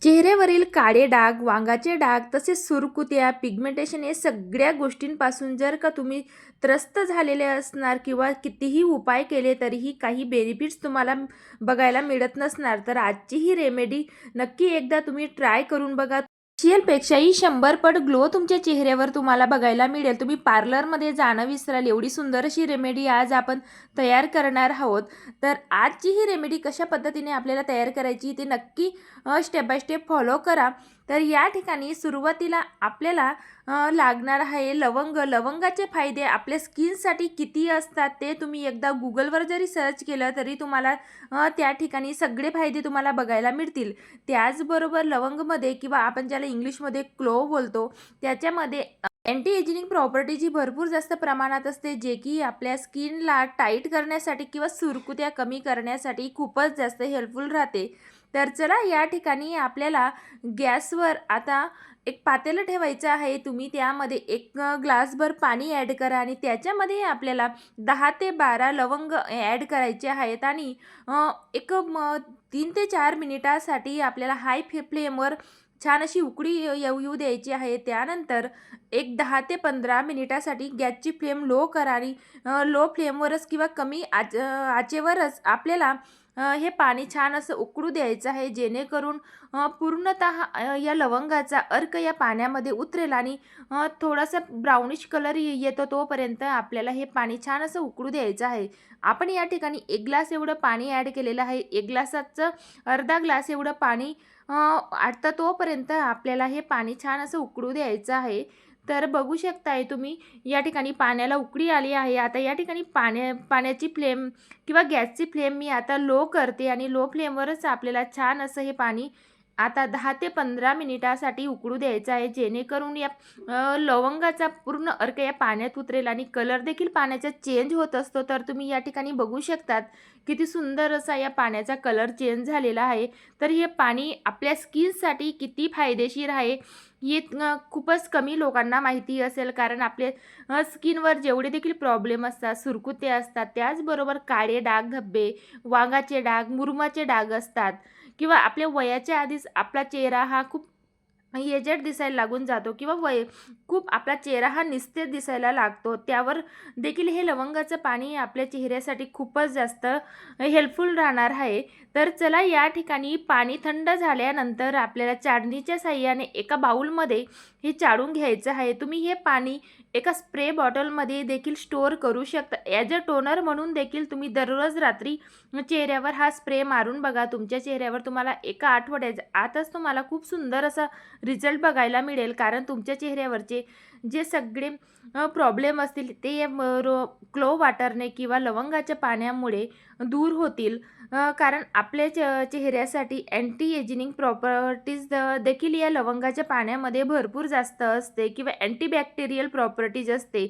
चेहऱ्यावरील काळे डाग, वांगाचे डाग, तसेच सुरकुत्या, पिगमेंटेशन या सगळ्या गोष्टींपासून जर का तुम्ही त्रस्त झालेले असणार किंवा कितीही उपाय केले तरीही काही बेनिफिट्स तुम्हाला बघायला मिळत नसणार, तर आजची ही रेमेडी नक्की एकदा तुम्ही ट्राय करून बघा. फेशियलपेक्षाही 100 पट ग्लो तुमच्या चेहऱ्यावर तुम्हाला बघायला मिळेल. तुम्ही पार्लरमध्ये जाणं विसराल एवढी सुंदर अशी रेमेडी आज आपण तयार करणार आहोत. तर आजची ही रेमेडी कशा पद्धतीने आपल्याला तयार करायची ते नक्की स्टेप बाय स्टेप फॉलो करा. तर या ठिकाणी सुरुवातीला आपल्याला लागणार आहे लवंग. लवंगाचे फायदे आपल्या स्किनसाठी किती असतात ते तुम्ही एकदा गुगलवर जरी सर्च केलं तरी तुम्हाला त्या ठिकाणी सगळे फायदे तुम्हाला बघायला मिळतील. त्याचबरोबर लवंगमध्ये किंवा आपण ज्याला इंग्लिशमध्ये क्लोव्ह बोलतो त्याच्यामध्ये अँटी एजिंग प्रॉपर्टी जी भरपूर जास्त प्रमाणात असते, जे की आपल्या स्किनला टाईट करण्यासाठी किंवा सुरकुत्या कमी करण्यासाठी खूपच जास्त हेल्पफुल राहते. तर चला या ठिकाणी आपल्याला गॅसवर आता एक पातेलं ठेवायचं आहे. तुम्ही त्यामध्ये एक ग्लासभर पाणी ॲड करा आणि त्याच्यामध्ये आपल्याला 10 ते 12 लवंग ॲड करायचे आहेत आणि एक 3 ते 4 मिनिटासाठी आपल्याला हाय फ्लेमवर छान अशी उकळी येऊ द्यायची आहे. त्यानंतर एक 10 ते 15 मिनिटासाठी गॅसची फ्लेम लो करा आणि लो फ्लेमवरच किंवा कमी आचेवरच आपल्याला हे पाणी छान असं उकळू द्यायचं आहे, जेणेकरून पूर्णतः या लवंगाचा अर्क या पाण्यामध्ये उतरेल आणि थोडासा ब्राउनिश कलर येतो तोपर्यंत आपल्याला हे पाणी छान असं उकळू द्यायचं आहे. आपण या ठिकाणी 1 ग्लास एवढं पाणी ॲड केलेलं आहे. 1 ग्लासाचं अर्धा ग्लास एवढं पाणी आटतं तोपर्यंत आपल्याला हे पाणी छान असं उकळू द्यायचं आहे. तर बघू शकताय तुम्ही या ठिकाणी पाण्याला उकळी आली आहे. आता या ठिकाणी पाण्याची फ्लेम किंवा गॅसची फ्लेम मी आता लो करते आणि लो फ्लेमवरच आपल्याला छान असं हे पाणी आता 10 ते 15 मिनिटासाठी उकळू द्यायचं आहे, जेणेकरून या लवंगाचा पूर्ण अर्क या पाण्यात उतरेल आणि कलर देखील पाण्याचा चेंज होत असतो. तर तुम्ही या ठिकाणी बघू शकतात किती सुंदर असा या पाण्याचा कलर चेंज झालेला आहे. तर हे पाणी आपल्या स्किनसाठी किती फायदेशीर आहे हे खूपच कमी लोकांना माहिती असेल, कारण आपले स्किनवर जेवढे देखील प्रॉब्लेम असतात, सुरकुते असतात, त्याचबरोबर काळे डाग धब्बे, वांगाचे डाग, मुरुमाचे डाग असतात किंवा आपल्या वयाच्या आधीच आपला चेहरा हा खूप एजेड दिसायला लागून जातो किंवा खूप आपला चेहरा हा निस्तेज दिसायला लागतो, त्यावर देखील हे लवंगाचं पाणी आपल्या चेहऱ्यासाठी खूपच जास्त हेल्पफुल राहणार आहे. तर चला या ठिकाणी पाणी थंड झाल्यानंतर आपल्याला चाळणीच्या साहाय्याने एका बाउलमध्ये हे चाळून घ्यायचं आहे. तुम्ही हे पाणी एका स्प्रे बॉटलमध्ये देखील स्टोअर करू शकता. ॲज अ टोनर म्हणून देखील तुम्ही दररोज रात्री चेहऱ्यावर हा स्प्रे मारून बघा. तुमच्या चेहऱ्यावर तुम्हाला एका आठवड्याच्या आतच तुम्हाला खूप सुंदर असा रिझल्ट बघायला मिळेल, कारण तुमच्या चेहऱ्यावरचे जे सगळे प्रॉब्लेम असतील ते क्लो वॉटरने किंवा लवंगाच्या पाण्यामुळे दूर होतील. कारण आपल्या चेहऱ्यासाठी अँटी एजिंग प्रॉपर्टीज देखील या लवंगाच्या पाण्यामध्ये भरपूर जास्त असते किंवा अँटीबॅक्टेरियल प्रॉपर्टीज असते.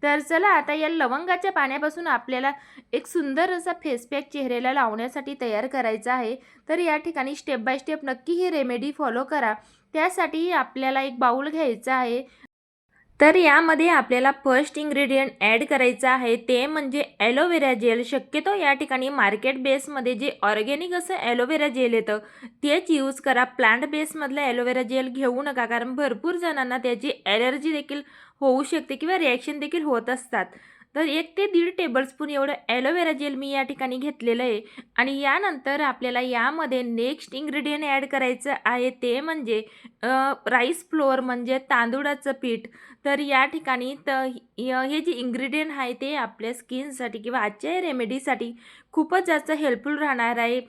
तर चला आता या लवंगाच्या पाण्यापासून आपल्याला एक सुंदर असा फेस पॅक चेहऱ्याला लावण्यासाठी तयार करायचा आहे. तर या ठिकाणी स्टेप बाय स्टेप नक्की ही रेमेडी फॉलो करा. त्यासाठी आपल्याला एक बाउल घ्यायचा आहे. तर यामध्ये आपल्याला फर्स्ट इन्ग्रेडियंट ॲड करायचं आहे ते म्हणजे ॲलोवेरा जेल. शक्यतो या ठिकाणी मार्केट बेसमध्ये जे ऑर्गॅनिक असं ॲलोवेरा जेल येतं तेच यूज करा. प्लांट बेसमधलं ॲलोवेरा जेल घेऊ नका, कारण भरपूर जणांना त्याची ॲलर्जी देखील होऊ शकते किंवा रिॲक्शन देखील होत असतात. तर 1 ते 1.5 टेबलस्पून एवढं ॲलोवेरा जेल मी या ठिकाणी घेतलेलं आहे. आणि यानंतर आपल्याला यामध्ये नेक्स्ट इन्ग्रेडियंट ॲड करायचं आहे ते म्हणजे राईस फ्लोअर म्हणजे तांदूळाचं पीठ. तर या ठिकाणी हे जे इन्ग्रेडियंट आहे ते आपल्या स्किनसाठी किंवा आजच्या रेमेडीसाठी खूपच जास्त हेल्पफुल राहणार आहे.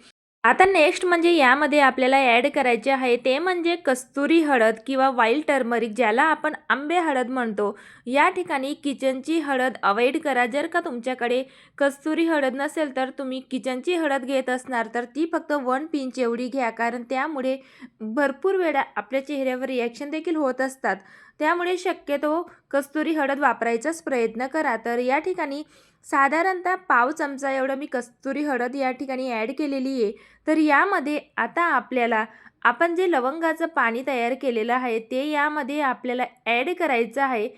आता नेक्स्ट म्हणजे यामध्ये आपल्याला ॲड करायचे आहे ते म्हणजे कस्तुरी हळद किंवा वाईल्ड टर्मरिक, ज्याला आपण आंबे हळद म्हणतो. या ठिकाणी किचनची हळद अवॉइड करा. जर का तुमच्याकडे कस्तुरी हळद नसेल तर तुम्ही किचनची हळद घेत असणार तर ती फक्त 1 पिंच एवढी घ्या, कारण त्यामुळे भरपूर वेळा आपल्या चेहऱ्यावर रिॲक्शन देखील होत असतात. त्यामुळे शक्यतो कस्तुरी हळद वापरायचाच प्रयत्न करा. तर या ठिकाणी साधारणतः पाव चमचा एवढं मी कस्तुरी हळद या ठिकाणी ॲड केलेली आहे. तर यामध्ये आता आपल्याला आपण जे लवंगाचं पाणी तयार केलेलं आहे ते यामध्ये आपल्याला ॲड करायचं आहे.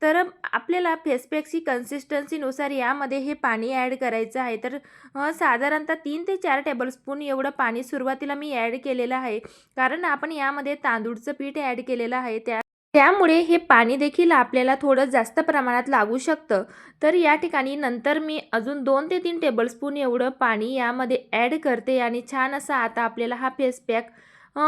तर आपल्याला फेस पॅकची कन्सिस्टन्सीनुसार यामध्ये हे पाणी ॲड करायचं आहे. तर साधारणतः 3 ते 4 टेबलस्पून एवढं पाणी सुरुवातीला मी ॲड केलेलं आहे. कारण आपण यामध्ये तांदूळचं पीठ ॲड केलेलं आहे. त्यामुळे हे पाणी देखील आपल्याला थोडं जास्त प्रमाणात लागू शकतं. तर या ठिकाणी नंतर मी अजून 2 ते 3 टेबलस्पून एवढं पाणी यामध्ये ॲड करते आणि छान असा आता आपल्याला हा फेस पॅक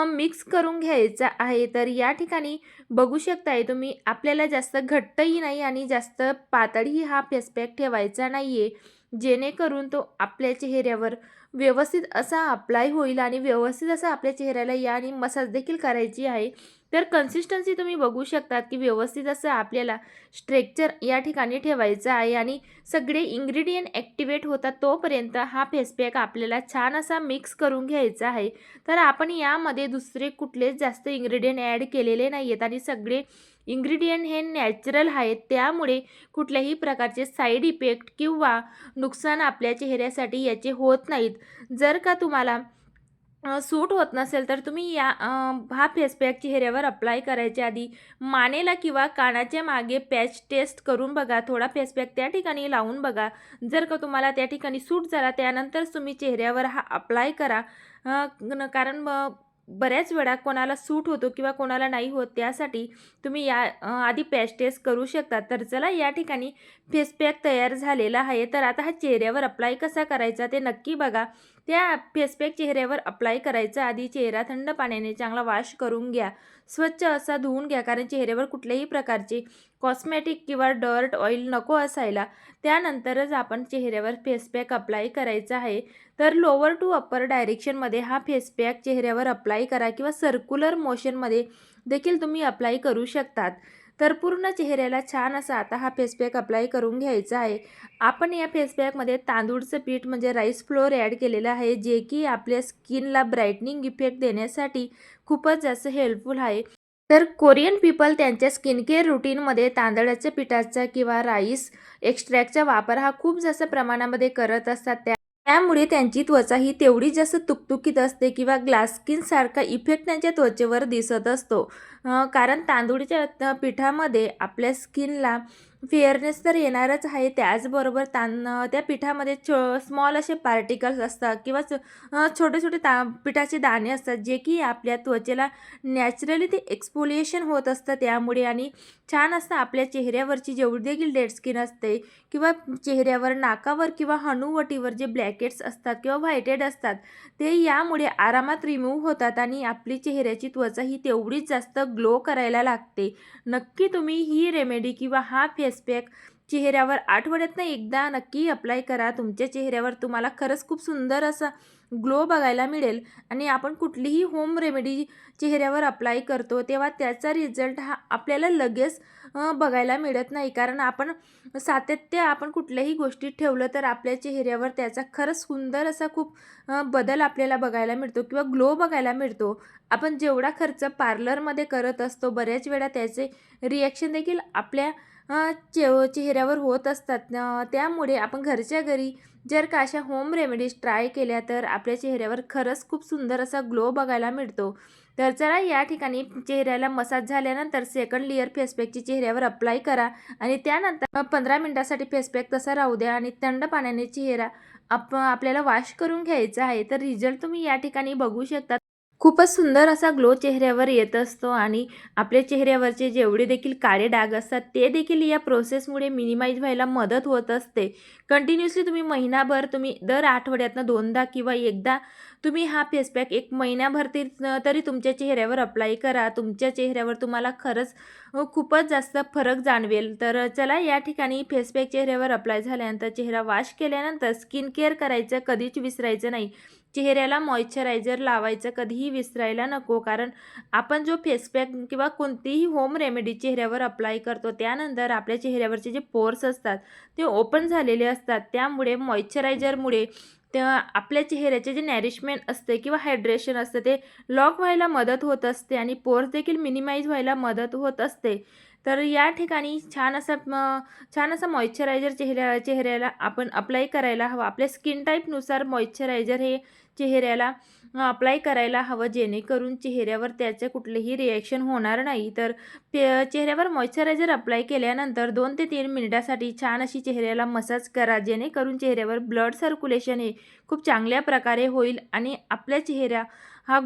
मिक्स करून घ्यायचा आहे. तर या ठिकाणी बघू शकताय तुम्ही, आपल्याला जास्त घट्टही नाही आणि जास्त पातळही हा फेस पॅक ठेवायचा नाही आहे. जेणेकरून तो आपल्या चेहऱ्यावर व्यवस्थित असा अप्लाय होईल आणि व्यवस्थित असा आपल्या चेहऱ्याला याने मसाज देखील करायची आहे. तर कन्सिस्टन्सी तुम्ही बघू शकतात की व्यवस्थित असं आपल्याला स्ट्रेक्चर या ठिकाणी ठेवायचं आहे आणि सगळे इन्ग्रेडियंट ॲक्टिवेट होतात तोपर्यंत हा फेस पॅक आपल्याला छान असा मिक्स करून घ्यायचा आहे. तर आपण यामध्ये दुसरे कुठलेच जास्त इन्ग्रेडियंट ॲड केलेले नाही आहेत आणि सगळे इन्ग्रेडियंट हे नॅचरल आहेत. त्यामुळे कुठल्याही प्रकारचे साईड इफेक्ट किंवा नुकसान आपल्या चेहऱ्यासाठी याचे होत नाहीत. जर का तुम्हाला सूट होत नसेल तर तुम्ही हा फेस पॅक चेहऱ्यावर अप्लाय करायच्या आधी मानेला किंवा कानाच्या मागे पॅच टेस्ट करून बघा. थोडा फेस पॅक त्या ठिकाणी लावून बघा. जर का तुम्हाला त्या ठिकाणी सूट झाला त्यानंतरच तुम्ही चेहऱ्यावर हा अप्लाय करा. कारण बऱ्याच वेळा कोणाला सूट होतो किंवा कोणाला नाही होत, त्यासाठी तुम्ही आधी पॅच टेस्ट करू शकता. तर चला, या ठिकाणी फेस पॅक तयार झालेला आहे. तर आता हा चेहऱ्यावर अप्लाय कसा करायचा ते नक्की बघा. त्या फेस पॅक चेहऱ्यावर अप्लाय करायचा आधी चेहरा थंड पाण्याने चांगला वॉश करून घ्या. स्वच्छ असा धुवून घ्या, कारण चेहऱ्यावर कुठल्याही प्रकारचे कॉस्मेटिक किंवा डर्ट ऑइल नको असायला. त्यानंतरच आपण चेहऱ्यावर फेस पॅक अप्लाय करायचा आहे. तर लोअर टू अप्पर डायरेक्शनमध्ये हा फेस पॅक चेहऱ्यावर अप्लाय करा किंवा सर्क्युलर मोशनमध्ये देखील तुम्ही अप्लाय करू शकतात. तर पूर्ण चेहऱ्याला छान असा आता हा फेस पॅक अप्लाय करून घ्यायचा आहे. आपण या फेस पॅकमध्ये तांदूळचं पीठ म्हणजे राईस फ्लोअर ॲड केलेलं आहे, जे की आपल्या स्किनला ब्राईटनिंग इफेक्ट देण्यासाठी खूपच जास्त हेल्पफुल आहे. तर कोरियन पीपल त्यांच्या स्किन केअर रुटीनमध्ये तांदळाच्या पिठाचा किंवा राईस एक्स्ट्रॅक्टचा वापर हा खूप जास्त प्रमाणामध्ये करत असतात. त्यामुळे त्यांची त्वचा ही तेवढीच जास्त तुकतुकीत असते किंवा ग्लास स्किनसारखा इफेक्ट त्यांच्या त्वचेवर दिसत असतो. कारण तांदूळच्या पिठामध्ये आपल्या स्किनला फेअरनेस तर येणारच आहे. त्याचबरोबर त्या पिठामध्ये स्मॉल असे पार्टिकल्स असतात किंवा छोटे छोटे पिठाचे दाणे असतात, जे की आपल्या त्वचेला नॅचरली ते एक्सफोलिएशन होत असतं त्यामुळे. आणि छान असतं आपल्या चेहऱ्यावरची जेवढी देखील डेड स्किन असते किंवा चेहऱ्यावर, नाकावर किंवा हनुवटीवर जे ब्लॅकेट्स असतात किंवा व्हाईटेड असतात, ते यामुळे आरामात रिमूव्ह होतात आणि आपली चेहऱ्याची त्वचा ही तेवढीच जास्त ग्लो करायला लागते. नक्की तुम्ही ही रेमेडी किंवा हा फेस पॅक चेहऱ्यावर आठवड्यातनं एकदा नक्की अप्लाय करा. तुमच्या चेहऱ्यावर तुम्हाला खरंच खूप सुंदर असा ग्लो बघायला मिळेल. आणि आपण कुठलीही होम रेमेडी चेहऱ्यावर अप्लाय करतो तेव्हा त्याचा रिझल्ट हा आपल्याला लगेच बघायला मिळत नाही. कारण आपण सातत्य आपण कुठल्याही गोष्टीत ठेवलं तर आपल्या चेहऱ्यावर त्याचा खरंच सुंदर असा खूप बदल आपल्याला बघायला मिळतो किंवा ग्लो बघायला मिळतो. आपण जेवढा खर्च पार्लरमध्ये करत असतो, बऱ्याच वेळा त्याचे रिॲक्शन देखील आपल्या चेहऱ्यावर होत असतात. त्यामुळे आपण घरच्या घरी जर का अशा होम रेमेडीज ट्राय केल्या तर आपल्या चेहऱ्यावर खरंच खूप सुंदर असा ग्लो बघायला मिळतो. तर चला, या ठिकाणी चेहऱ्याला मसाज झाल्यानंतर सेकंड लेअर फेस पॅकची चेहऱ्यावर अप्लाय करा आणि त्यानंतर 15 मिनिटासाठी फेस पॅक तसा राहू द्या आणि थंड पाण्याने चेहरा आपल्याला वॉश करून घ्यायचा आहे. तर रिझल्ट तुम्ही या ठिकाणी बघू शकता. खूपच सुंदर असा ग्लो चेहऱ्यावर येत असतो आणि आपल्या चेहऱ्यावरचे जेवढे देखील काळे डाग असतात ते देखील या प्रोसेसमुळे मिनिमाइज व्हायला मदत होत असते. कंटिन्युअसली तुम्ही महिनाभर, तुम्ही दर आठवड्यातनं 2दा किंवा एकदा तुम्ही हा फेस पॅक 1 महिन्याभर तरी तुमच्या चेहऱ्यावर अप्लाय करा. तुमच्या चेहऱ्यावर तुम्हाला खरंच खूपच जास्त फरक जाणवेल. तर चला, या ठिकाणी फेस पॅक चेहऱ्यावर अप्लाय झाल्यानंतर चेहरा वॉश केल्यानंतर स्किन केअर करायचं कधीच विसरायचं नाही. चेहऱ्याला मॉइश्चरायझर लावायचं कधीही विसरायला नको. कारण आपण जो फेस पॅक किंवा कोणतीही होम रेमेडी चेहऱ्यावर अप्लाय करतो त्यानंतर आपल्या चेहऱ्यावरचे जे पोर्स असतात ते ओपन झालेले असतात. त्यामुळे मॉइश्चरायझरमुळे आपल्या चेहऱ्याचे जे नॅरिशमेंट असते किंवा हायड्रेशन असतं ते लॉक व्हायला मदत होत असते आणि पोर्स देखील मिनिमाइज व्हायला मदत होत असते. तर या ठिकाणी छान असा मॉइश्चरायझर चेहऱ्याला आपण अप्लाय करायला हवा. आपल्या स्किन टाईपनुसार मॉइश्चरायझर हे चेहऱ्याला अप्लाय करायला हवं, जेणेकरून चेहऱ्यावर त्याचे कुठलेही रिॲक्शन होणार नाही. तर चेहऱ्यावर मॉइश्चरायझर अप्लाय केल्यानंतर 2 ते 3 मिनिटासाठी छान अशी चेहऱ्याला मसाज करा, जेणेकरून चेहऱ्यावर ब्लड सर्क्युलेशन हे खूप चांगल्या प्रकारे होईल आणि आपल्या चेहरा हा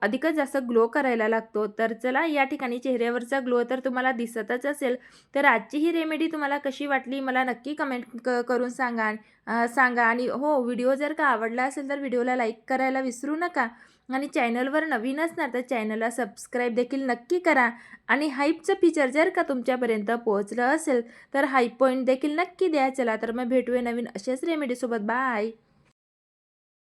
अधिकच जास्त ग्लो करायला लागतो. तर चला, या ठिकाणी चेहऱ्यावरचा ग्लो तर तुम्हाला दिसतच असेल. तर आजची ही रेमेडी तुम्हाला कशी वाटली मला नक्की कमेंट करून सांगा आणि हो, व्हिडिओ जर का आवडला असेल तर व्हिडिओला लाईक करायला विसरू नका आणि चॅनलवर नवीन असणार तर चॅनलला सबस्क्राईब देखील नक्की करा आणि हाईपचं फीचर जर का तुमच्यापर्यंत पोहोचलं असेल तर हाईप पॉईंट देखील नक्की द्या. चला तर मग भेटूया नवीन अशाच रेमेडीसोबत. बाय.